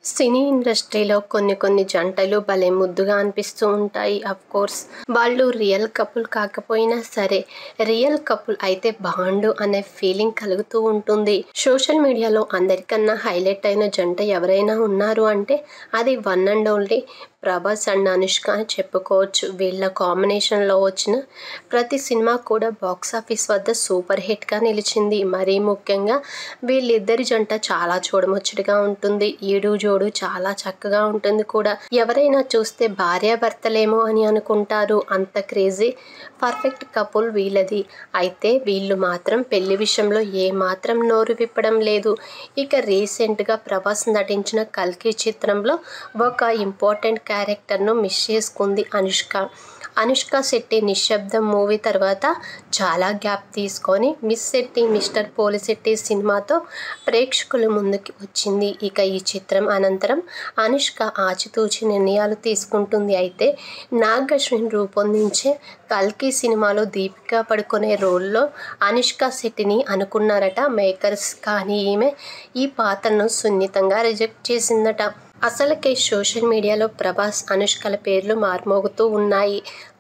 సినీ ఇండస్ట్రీలో కొన్ని జంటలు భలే ముద్దుగా అనిపిస్తూ ఉంటాయి. కోర్స్ వాళ్ళు రియల్ కపుల్ కాకపోయినా సరే, రియల్ కపుల్ అయితే బాండు అనే ఫీలింగ్ కలుగుతూ ఉంటుంది. సోషల్ మీడియాలో అందరికన్నా హైలైట్ అయిన జంట ఎవరైనా ఉన్నారు అంటే అది one and only Prabhas and Anushka అని చెప్పుకోవచ్చు. వీళ్ళ కాంబినేషన్లో వచ్చిన ప్రతి సినిమా కూడా బాక్సాఫీస్ వద్ద సూపర్ హిట్గా నిలిచింది. మరీ ముఖ్యంగా వీళ్ళిద్దరి జంట చాలా చూడముచ్చటగా ఉంటుంది. ఈడు జోడు చాలా చక్కగా ఉంటుంది కూడా. ఎవరైనా చూస్తే భార్యాభర్తలేమో అని అనుకుంటారు. అంత క్రేజీ పర్ఫెక్ట్ కపుల్ వీళ్ళది. అయితే వీళ్ళు మాత్రం పెళ్లి విషయంలో ఏమాత్రం నోరు విప్పడం లేదు. ఇక రీసెంట్గా ప్రభాస్ నటించిన కల్కి చిత్రంలో ఒక ఇంపార్టెంట్ క్యారెక్టర్ను మిస్ చేసుకుంది అనుష్క శెట్టి నిశ్శబ్దం మూవీ తర్వాత చాలా గ్యాప్ తీసుకొని మిస్ శెట్టి మిస్టర్ పోలిశెట్టి సినిమాతో ప్రేక్షకుల ముందుకి వచ్చింది. ఇక ఈ చిత్రం అనంతరం అనుష్క ఆచితూచి నిర్ణయాలు తీసుకుంటుంది. అయితే నాగ్ అశ్విన్ రూపొందించే కల్కి సినిమాలో దీపికా పడుకునే రోల్లో అనుష్క శెట్టిని అనుకున్నారట మేకర్స్. కానీ ఈమె ఈ పాత్రను సున్నితంగా రిజెక్ట్ చేసిందట. అసలుకే సోషల్ మీడియాలో ప్రభాస్ అనుష్కల పేర్లు మార్మోగుతూ ఉన్నాయి.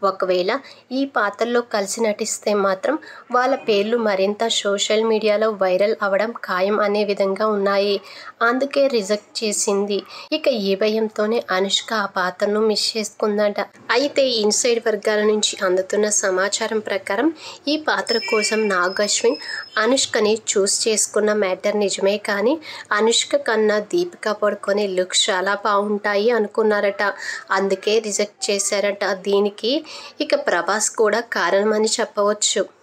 ఒకవేళ ఈ పాత్రలో కలిసి నటిస్తే మాత్రం వాళ్ళ పేర్లు మరింత సోషల్ మీడియాలో వైరల్ అవడం ఖాయం అనే విధంగా ఉన్నాయి. అందుకే రిజెక్ట్ చేసింది. ఇక ఈ భయంతోనే అనుష్క ఆ పాత్రను మిస్ చేసుకుందట. అయితే ఇన్సైడ్ వర్గాల నుంచి అందుతున్న సమాచారం ప్రకారం ఈ పాత్ర కోసం నాగ్ అశ్విన్ అనుష్కని చూస్ చేసుకున్న మ్యాటర్ నిజమే. కానీ అనుష్క కన్నా దీపికా పడుకునే లుక్స్ చాలా బాగుంటాయి అనుకున్నారట. అందుకే రిజెక్ట్ చేశారట. దీనికి ఇక ప్రభాస్ కూడా కారణమని చెప్పవచ్చు.